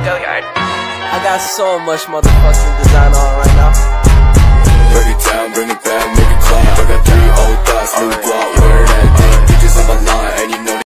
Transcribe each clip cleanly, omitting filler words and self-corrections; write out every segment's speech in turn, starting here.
Go yard. I got so much motherfucking design on right now. Break it down, bring it back, make it clap. I got 3 old thoughts, new guap, wear that thing. Bitches on my line, and you know.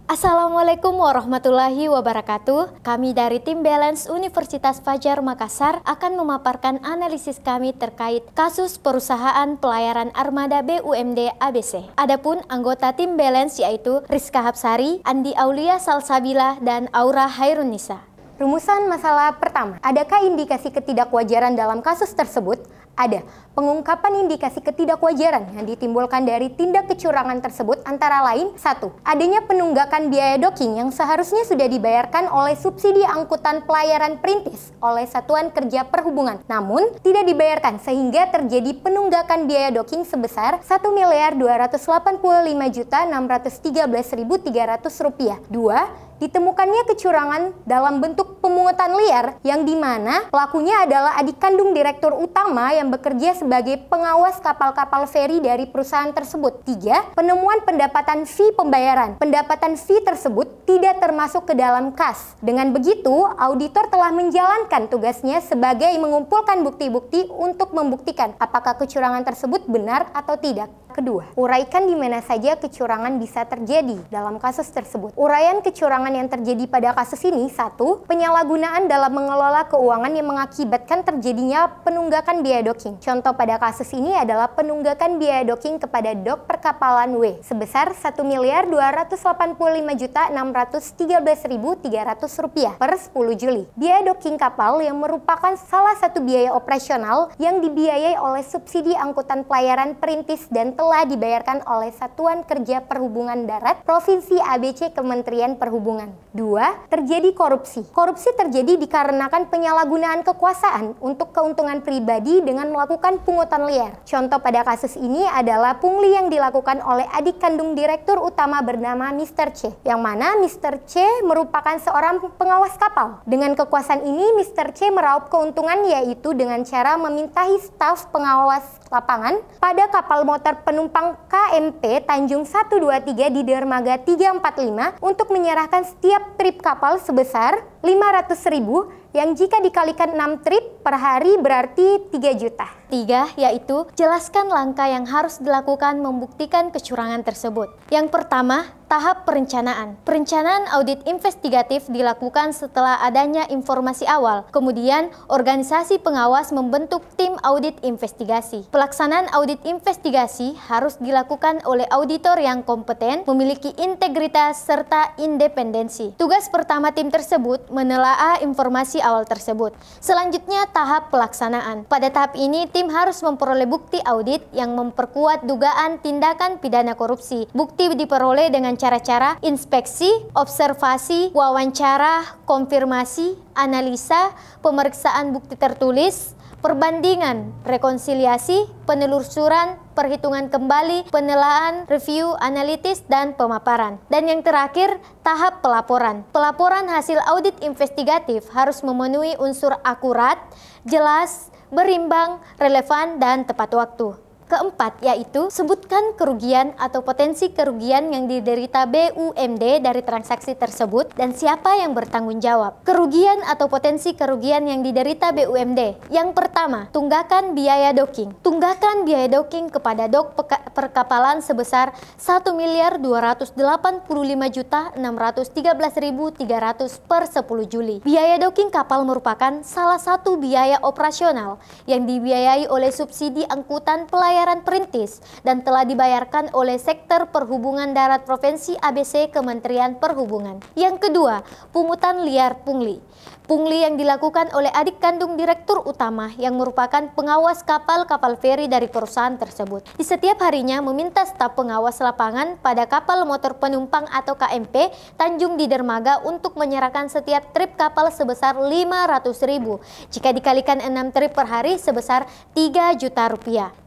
Assalamualaikum warahmatullahi wabarakatuh. Kami dari tim Balance Universitas Fajar Makassar akan memaparkan analisis kami terkait kasus perusahaan pelayaran armada BUMD ABC. Adapun anggota tim Balance yaitu Rizka Hapsari, Andi Aulia Salsabila, dan Aura Hairunisa. Rumusan masalah pertama, adakah indikasi ketidakwajaran dalam kasus tersebut? Ada. Pengungkapan indikasi ketidakwajaran yang ditimbulkan dari tindak kecurangan tersebut antara lain 1. Adanya penunggakan biaya docking yang seharusnya sudah dibayarkan oleh subsidi angkutan pelayaran perintis oleh Satuan Kerja Perhubungan, namun tidak dibayarkan sehingga terjadi penunggakan biaya docking sebesar Rp1.285.613.300. 2. Ditemukannya kecurangan dalam bentuk pemungutan liar yang dimana pelakunya adalah adik kandung direktur utama yang bekerja sebagai pengawas kapal-kapal feri dari perusahaan tersebut. 3. Penemuan pendapatan fee pembayaran. Pendapatan fee tersebut tidak termasuk ke dalam kas. Dengan begitu, auditor telah menjalankan tugasnya sebagai mengumpulkan bukti-bukti untuk membuktikan apakah kecurangan tersebut benar atau tidak. Kedua, uraikan di mana saja kecurangan bisa terjadi dalam kasus tersebut. Uraian kecurangan yang terjadi pada kasus ini 1. Penyalahgunaan dalam mengelola keuangan yang mengakibatkan terjadinya penunggakan biaya docking. Contoh pada kasus ini adalah penunggakan biaya docking kepada dok perkapalan W sebesar Rp1.285.613.300 per 10 Juli. Biaya docking kapal yang merupakan salah satu biaya operasional yang dibiayai oleh subsidi angkutan pelayaran perintis dan telah dibayarkan oleh Satuan Kerja Perhubungan Darat Provinsi ABC Kementerian Perhubungan. 2. Terjadi korupsi. Korupsi terjadi dikarenakan penyalahgunaan kekuasaan untuk keuntungan pribadi dengan melakukan pungutan liar. Contoh pada kasus ini adalah pungli yang dilakukan oleh adik kandung direktur utama bernama Mr. C, yang mana Mr. C merupakan seorang pengawas kapal. Dengan kekuasaan ini, Mr. C meraup keuntungan yaitu dengan cara memintai staf pengawas lapangan pada kapal motor penumpang KMP Tanjung 123 di dermaga 345 untuk menyerahkan setiap trip kapal sebesar Rp500.000 yang jika dikalikan 6 trip per hari berarti 3 juta. 3. Yaitu jelaskan langkah yang harus dilakukan membuktikan kecurangan tersebut. Yang pertama, tahap perencanaan. Perencanaan audit investigatif dilakukan setelah adanya informasi awal. Kemudian, organisasi pengawas membentuk tim audit investigasi. Pelaksanaan audit investigasi harus dilakukan oleh auditor yang kompeten, memiliki integritas serta independensi. Tugas pertama tim tersebut menelaah informasi awal tersebut. Selanjutnya, tahap pelaksanaan. Pada tahap ini, tim harus memperoleh bukti audit yang memperkuat dugaan tindakan pidana korupsi. Bukti diperoleh dengan cara-cara inspeksi, observasi, wawancara, konfirmasi, analisa, pemeriksaan bukti tertulis, perbandingan, rekonsiliasi, penelusuran, perhitungan kembali, penelaahan, review, analitis, dan pemaparan. Dan yang terakhir, tahap pelaporan. Pelaporan hasil audit investigatif harus memenuhi unsur akurat, jelas, berimbang, relevan, dan tepat waktu. Keempat, yaitu sebutkan kerugian atau potensi kerugian yang diderita BUMD dari transaksi tersebut dan siapa yang bertanggung jawab. Kerugian atau potensi kerugian yang diderita BUMD. Yang pertama, tunggakan biaya docking. Tunggakan biaya docking kepada dok perkapalan sebesar Rp1.285.613.300 per 10 Juli. Biaya docking kapal merupakan salah satu biaya operasional yang dibiayai oleh subsidi angkutan pelayaran perintis dan telah dibayarkan oleh sektor perhubungan darat Provinsi ABC Kementerian Perhubungan. Yang kedua, pungutan liar pungli. Pungli yang dilakukan oleh adik kandung direktur utama yang merupakan pengawas kapal-kapal feri dari perusahaan tersebut. Di setiap harinya meminta staf pengawas lapangan pada kapal motor penumpang atau KMP Tanjung di dermaga untuk menyerahkan setiap trip kapal sebesar Rp500.000. Jika dikalikan 6 trip per hari sebesar Rp3 juta.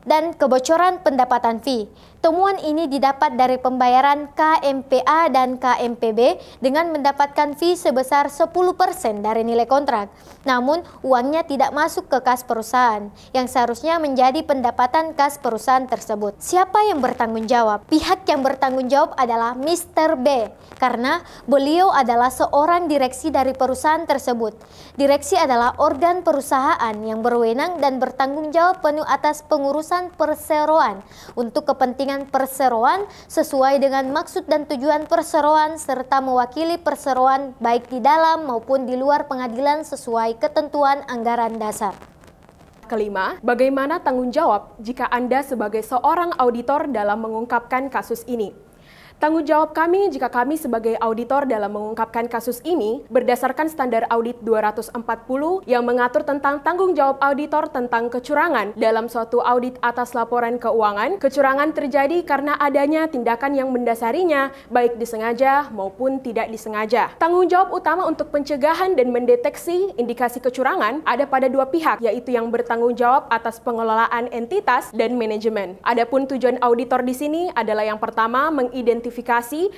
Dan kebocoran pendapatan fee. Temuan ini didapat dari pembayaran KMPA dan KMPB dengan mendapatkan fee sebesar 10% dari nilai kontrak. Namun, uangnya tidak masuk ke kas perusahaan, yang seharusnya menjadi pendapatan kas perusahaan tersebut. Siapa yang bertanggung jawab? Pihak yang bertanggung jawab adalah Mr. B, karena beliau adalah seorang direksi dari perusahaan tersebut. Direksi adalah organ perusahaan yang berwenang dan bertanggung jawab penuh atas pengurusan perseroan untuk kepentingan perseroan sesuai dengan maksud dan tujuan perseroan serta mewakili perseroan baik di dalam maupun di luar pengadilan sesuai ketentuan anggaran dasar. Kelima, bagaimana tanggung jawab jika Anda sebagai seorang auditor dalam mengungkapkan kasus ini? Tanggung jawab kami jika kami sebagai auditor dalam mengungkapkan kasus ini berdasarkan standar audit 240 yang mengatur tentang tanggung jawab auditor tentang kecurangan dalam suatu audit atas laporan keuangan. Kecurangan terjadi karena adanya tindakan yang mendasarinya, baik disengaja maupun tidak disengaja. Tanggung jawab utama untuk pencegahan dan mendeteksi indikasi kecurangan ada pada dua pihak, yaitu yang bertanggung jawab atas pengelolaan entitas dan manajemen. Adapun tujuan auditor di sini adalah yang pertama, mengidentifikasi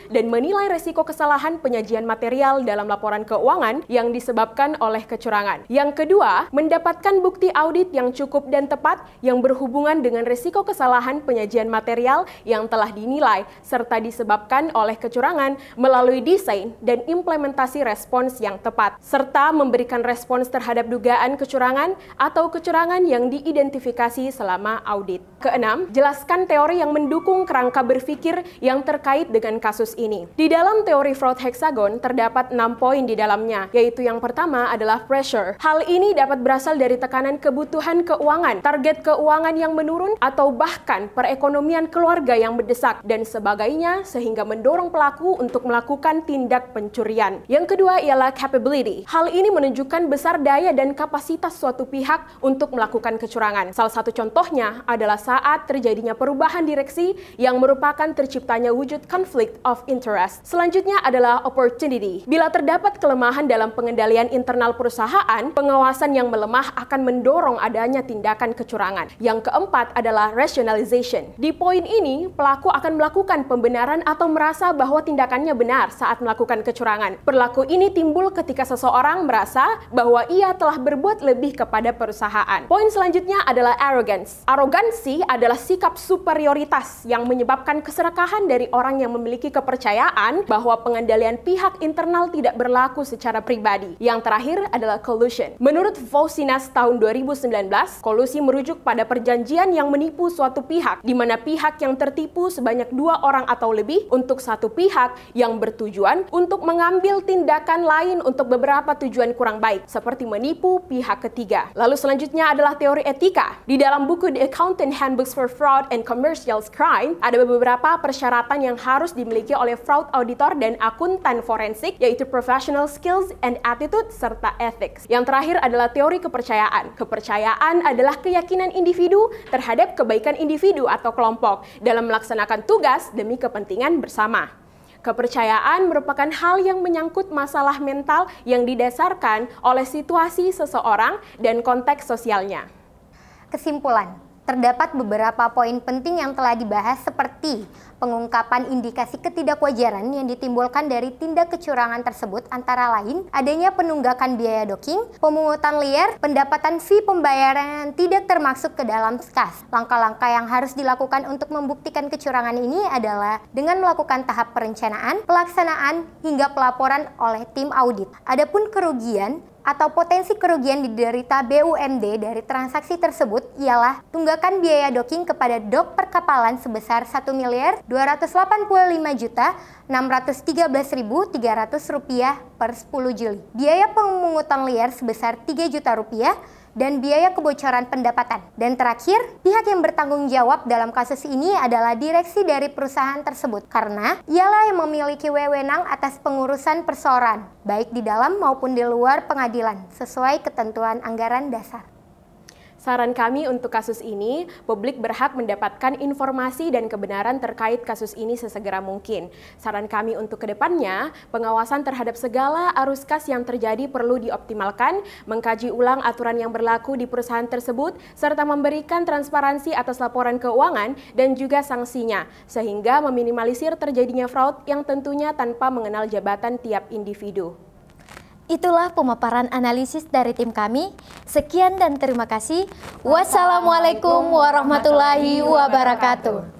dan menilai resiko kesalahan penyajian material dalam laporan keuangan yang disebabkan oleh kecurangan. Yang kedua, mendapatkan bukti audit yang cukup dan tepat yang berhubungan dengan resiko kesalahan penyajian material yang telah dinilai serta disebabkan oleh kecurangan melalui desain dan implementasi respons yang tepat, serta memberikan respons terhadap dugaan kecurangan atau kecurangan yang diidentifikasi selama audit. Keenam, jelaskan teori yang mendukung kerangka berpikir yang terkait dengan kasus ini. Di dalam teori fraud hexagon terdapat 6 poin di dalamnya, yaitu yang pertama adalah pressure. Hal ini dapat berasal dari tekanan kebutuhan keuangan, target keuangan yang menurun, atau bahkan perekonomian keluarga yang mendesak dan sebagainya sehingga mendorong pelaku untuk melakukan tindak pencurian. Yang kedua ialah capability. Hal ini menunjukkan besar daya dan kapasitas suatu pihak untuk melakukan kecurangan. Salah satu contohnya adalah saat terjadinya perubahan direksi yang merupakan terciptanya wujud conflict of interest. Selanjutnya adalah opportunity. Bila terdapat kelemahan dalam pengendalian internal perusahaan, pengawasan yang melemah akan mendorong adanya tindakan kecurangan. Yang keempat adalah rationalization. Di poin ini, pelaku akan melakukan pembenaran atau merasa bahwa tindakannya benar saat melakukan kecurangan. Perilaku ini timbul ketika seseorang merasa bahwa ia telah berbuat lebih kepada perusahaan. Poin selanjutnya adalah arrogance. Arogansi adalah sikap superioritas yang menyebabkan keserakahan dari orang yang memiliki kepercayaan bahwa pengendalian pihak internal tidak berlaku secara pribadi. Yang terakhir adalah collusion. Menurut Vosinas tahun 2019, kolusi merujuk pada perjanjian yang menipu suatu pihak, di mana pihak yang tertipu sebanyak 2 orang atau lebih untuk satu pihak yang bertujuan untuk mengambil tindakan lain untuk beberapa tujuan kurang baik, seperti menipu pihak ketiga. Lalu selanjutnya adalah teori etika. Di dalam buku The Accountant Handbooks for Fraud and Commercial Crime, ada beberapa persyaratan yang harus dimiliki oleh fraud auditor dan akuntan forensik, yaitu professional skills and attitude serta ethics. Yang terakhir adalah teori kepercayaan. Kepercayaan adalah keyakinan individu terhadap kebaikan individu atau kelompok dalam melaksanakan tugas demi kepentingan bersama. Kepercayaan merupakan hal yang menyangkut masalah mental yang didasarkan oleh situasi seseorang dan konteks sosialnya. Kesimpulan, terdapat beberapa poin penting yang telah dibahas seperti pengungkapan indikasi ketidakwajaran yang ditimbulkan dari tindak kecurangan tersebut antara lain adanya penunggakan biaya docking, pemungutan liar, pendapatan fee pembayaran yang tidak termasuk ke dalam kas. Langkah-langkah yang harus dilakukan untuk membuktikan kecurangan ini adalah dengan melakukan tahap perencanaan, pelaksanaan, hingga pelaporan oleh tim audit. Adapun kerugian atau potensi kerugian diderita BUMD dari transaksi tersebut ialah tunggakan biaya docking kepada dok perkapalan sebesar Rp1.285.613.300 per 10 Juli. Biaya pemungutan liar sebesar Rp3 juta dan biaya kebocoran pendapatan. Dan terakhir, pihak yang bertanggung jawab dalam kasus ini adalah direksi dari perusahaan tersebut karena ialah yang memiliki wewenang atas pengurusan perseroan, baik di dalam maupun di luar pengadilan, sesuai ketentuan anggaran dasar. Saran kami untuk kasus ini, publik berhak mendapatkan informasi dan kebenaran terkait kasus ini sesegera mungkin. Saran kami untuk kedepannya, pengawasan terhadap segala arus kas yang terjadi perlu dioptimalkan, mengkaji ulang aturan yang berlaku di perusahaan tersebut, serta memberikan transparansi atas laporan keuangan dan juga sanksinya, sehingga meminimalisir terjadinya fraud yang tentunya tanpa mengenal jabatan tiap individu. Itulah pemaparan analisis dari tim kami. Sekian dan terima kasih. Wassalamualaikum warahmatullahi wabarakatuh.